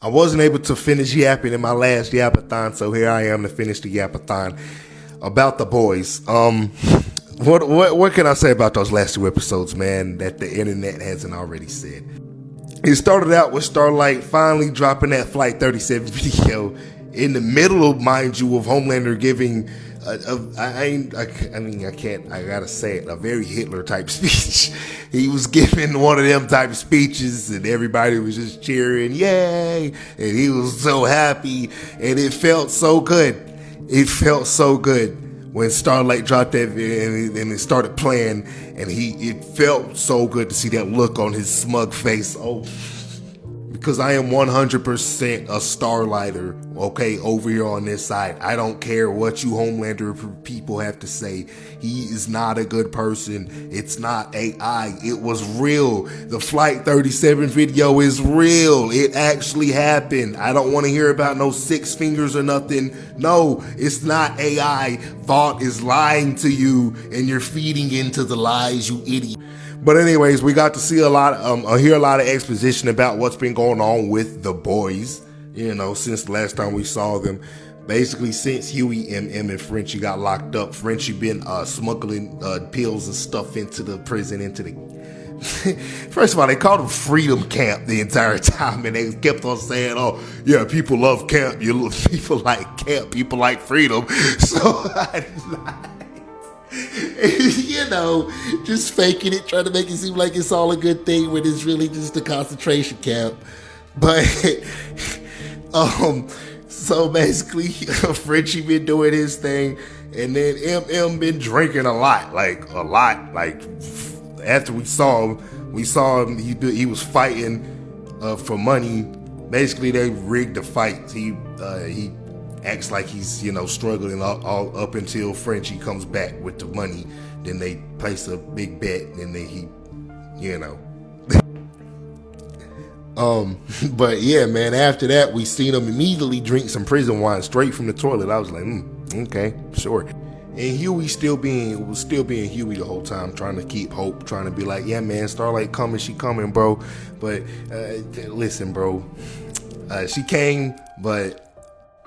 I wasn't able to finish yapping in my last yapathon, so here I am to finish the yapathon about the boys. What can I say about those last two episodes, man, that the internet hasn't already said? It started out with Starlight finally dropping that Flight 37 video in the middle of, mind you, of Homelander giving I gotta say it, a very Hitler type speech. He was giving one of them type of speeches and everybody was just cheering, yay, and he was so happy and it felt so good. It felt so good when Starlight dropped that video and it started playing, and it felt so good to see that look on his smug face. Oh, because I am 100% a Starlighter, okay, over here on this side. I don't care what you Homelander people have to say. He is not a good person. It's not AI. It was real. The Flight 37 video is real. It actually happened. I don't want to hear about no six fingers or nothing. No, it's not AI. Vought is lying to you, and you're feeding into the lies, you idiot. But anyways, we got to see hear a lot of exposition about what's been going on with the boys, you know, since the last time we saw them. Basically, since Huey, M, and Frenchie got locked up, Frenchie been smuggling pills and stuff into the prison, First of all, they called them Freedom Camp the entire time, and they kept on saying, oh, yeah, people love camp. People like camp. People like freedom. So, you know, just faking it, trying to make it seem like it's all a good thing when it's really just a concentration camp. But, so basically, Frenchie been doing his thing, and then M been drinking a lot. Like, after we saw him, he was fighting for money. Basically, they rigged the fight. He acts like he's, you know, struggling all up until Frenchie comes back with the money. Then they place a big bet, and then he, you know. But yeah, man, after that, we seen him immediately drink some prison wine straight from the toilet. I was like, okay, sure. And Huey was still being Huey the whole time, trying to keep hope, trying to be like, yeah, man, Starlight coming, she coming, bro. But listen, bro, she came, but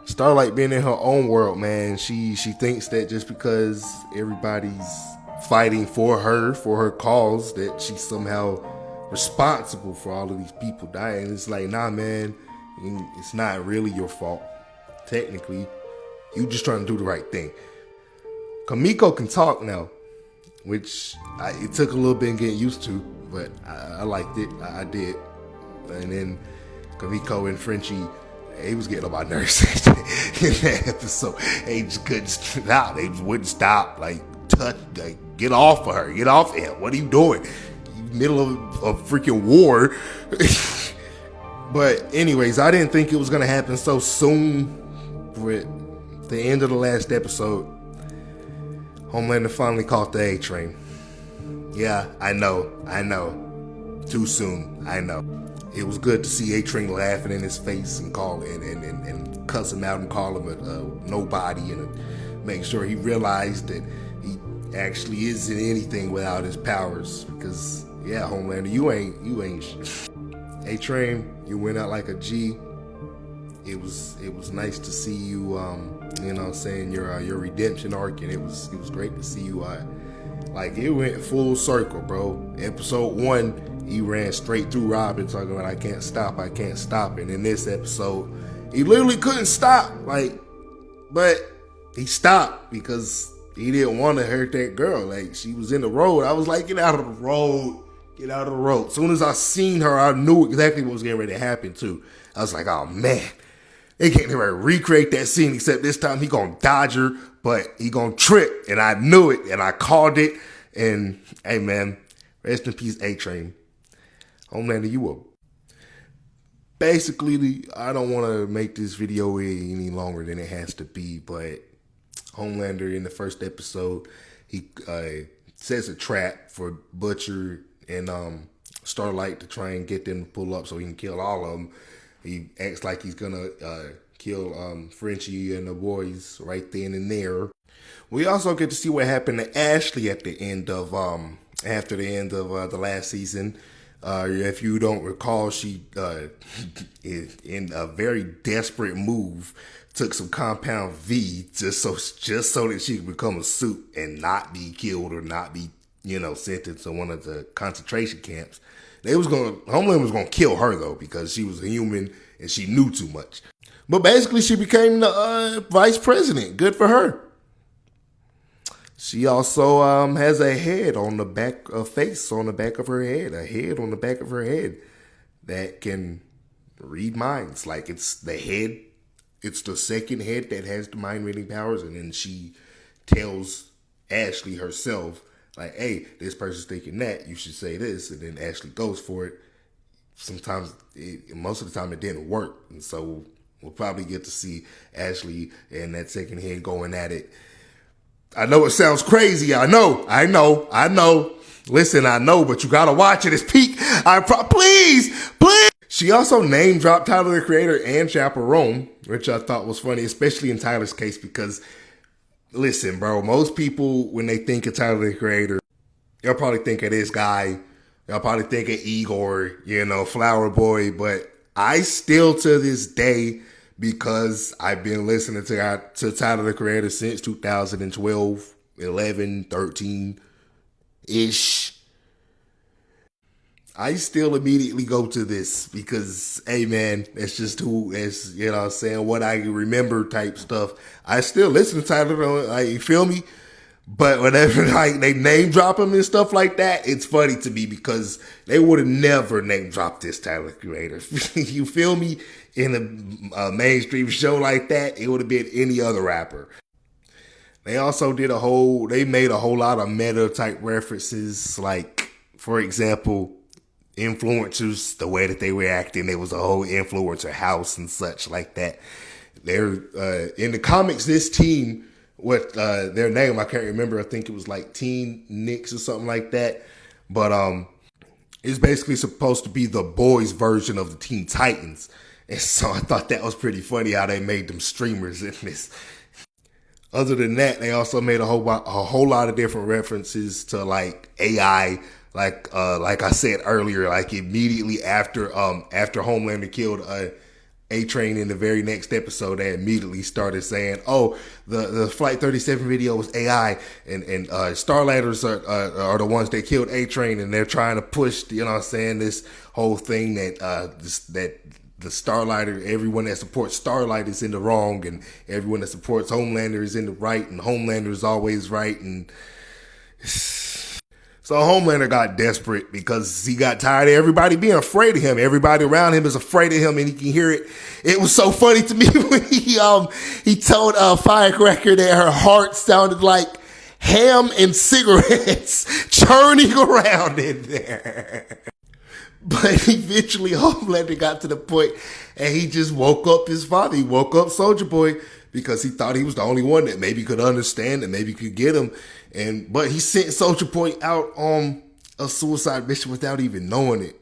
Starlight being in her own world, man, she thinks that just because everybody's fighting for her cause, that she's somehow responsible for all of these people dying. It's like, nah, man, it's not really your fault. Technically, you just trying to do the right thing. Kamiko can talk now, which it took a little bit getting used to, but I liked it. I did. And then Kamiko and Frenchie, he was getting on my nerves in that episode. They just couldn't stop. They just wouldn't stop. Get off of her. Get off of him. What are you doing? Middle of a freaking war. But anyways, I didn't think it was going to happen so soon. But the end of the last episode, Homelander finally caught the A train. Yeah, I know. Too soon. I know. It was good to see A-Train laughing in his face and and cuss him out and call him a nobody, and make sure he realized that he actually isn't anything without his powers. Because yeah, Homelander, you ain't shit. A-Train, you went out like a G. It was nice to see you, you know, saying your redemption arc, and it was great to see you. Like, it went full circle, bro. Episode 1, he ran straight through Robin talking about I can't stop. And in this episode, he literally couldn't stop. But he stopped because he didn't want to hurt that girl. Like, she was in the road. I was like, get out of the road. Get out of the road. As soon as I seen her, I knew exactly what was getting ready to happen too. I was like, oh man, they can't even recreate that scene, except this time he gonna dodge her, but he gonna trip. And I knew it, and I called it. And hey man, rest in peace, A-Train. Homelander, you were basically, I don't want to make this video any longer than it has to be, but Homelander in the first episode, he sets a trap for Butcher and Starlight to try and get them to pull up so he can kill all of them. He acts like he's gonna kill Frenchie and the boys right then and there. We also get to see what happened to Ashley at the end of after the end of the last season. If you don't recall, she, in a very desperate move, took some Compound V just so that she could become a suit and not be killed or not be, sent into one of the concentration camps. Homeland was gonna kill her though because she was a human and she knew too much. But basically, she became the vice president. Good for her. She also has a head on the back, a face on the back of her head, a head on the back of her head that can read minds. Like it's the head, it's the second head that has the mind reading powers, and then she tells Ashley herself, like, hey, this person's thinking that, you should say this, and then Ashley goes for it. Sometimes, most of the time it didn't work, and so we'll probably get to see Ashley and that second head going at it. I know it sounds crazy. I know. Listen, I know, but you gotta watch it. It's peak. Please. She also name dropped Tyler, the Creator, and Chaperone, which I thought was funny, especially in Tyler's case, because listen, bro, most people, when they think of Tyler, the Creator, they'll probably think of this guy. They'll probably think of Igor, Flower Boy, but I still to this day, because I've been listening to Tyler, the Creator since 2012, 11, 13-ish. I still immediately go to this because, hey man, that's just what I remember type stuff. I still listen to Tyler, you feel me? But whenever they name drop him and stuff like that, it's funny to me because they would have never name dropped this Tyler, the Creator. You feel me? In a mainstream show like that, it would have been any other rapper. They also made a whole lot of meta type references, like, for example, influencers, the way that they were acting. There was a whole influencer house and such like that. They're in the comics, this team, their name, I can't remember. I think it was like Teen Knicks or something like that. But it's basically supposed to be the boys' version of the Teen Titans. And so I thought that was pretty funny how they made them streamers in this. Other than that, they also made a whole lot of different references to like AI. Like I said earlier, like immediately after Homelander killed A-Train in the very next episode, they immediately started saying, oh, the Flight 37 video was AI, and Starlighters are the ones that killed A-Train, and they're trying to push, this whole thing that the Starlighter, everyone that supports Starlight is in the wrong, and everyone that supports Homelander is in the right, and Homelander is always right, and so Homelander got desperate because he got tired of everybody being afraid of him. Everybody around him is afraid of him, and he can hear it. It was so funny to me when he told Firecracker that her heart sounded like ham and cigarettes churning around in there. But eventually Homelander got to the point and he just woke up his father. He woke up Soulja Boy because he thought he was the only one that maybe could understand and maybe could get him. But he sent Soulja Boy out on a suicide mission without even knowing it.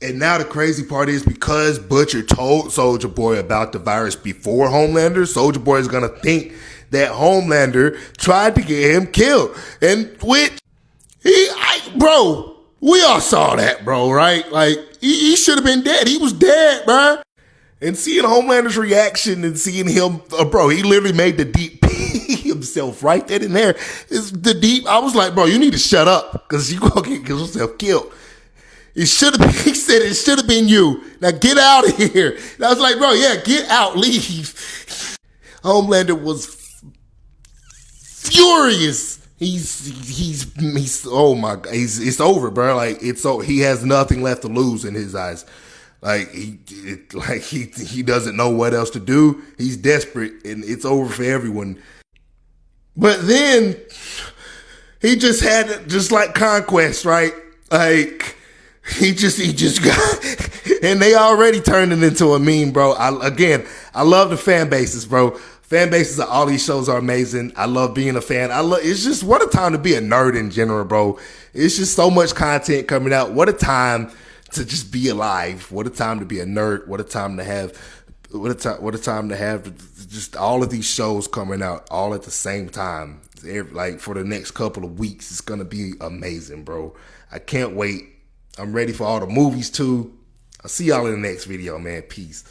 And now the crazy part is because Butcher told Soulja Boy about the virus before Homelander, Soulja Boy is going to think that Homelander tried to get him killed. And we all saw that, bro, right? Like, he should have been dead. He was dead, bro. And seeing Homelander's reaction and seeing him, he literally made the deep pee himself right then and there. I was like, bro, you need to shut up because you going to get yourself killed. He said it should have been you. Now get out of here. And I was like, bro, yeah, get out, leave. Homelander was furious. He's oh my God, it's over, bro. Like he has nothing left to lose in his eyes. Like he doesn't know what else to do. He's desperate, and it's over for everyone. But then he just had just like Conquest, right? Like he just got, and they already turned it into a meme, bro. I love the fan bases, bro. Fan bases of all these shows are amazing. I love being a fan. It's just, what a time to be a nerd in general, bro. It's just so much content coming out. What a time to just be alive. What a time to be a nerd. What a time to have just all of these shows coming out all at the same time. Like for the next couple of weeks, it's going to be amazing, bro. I can't wait. I'm ready for all the movies too. I'll see y'all in the next video, man. Peace.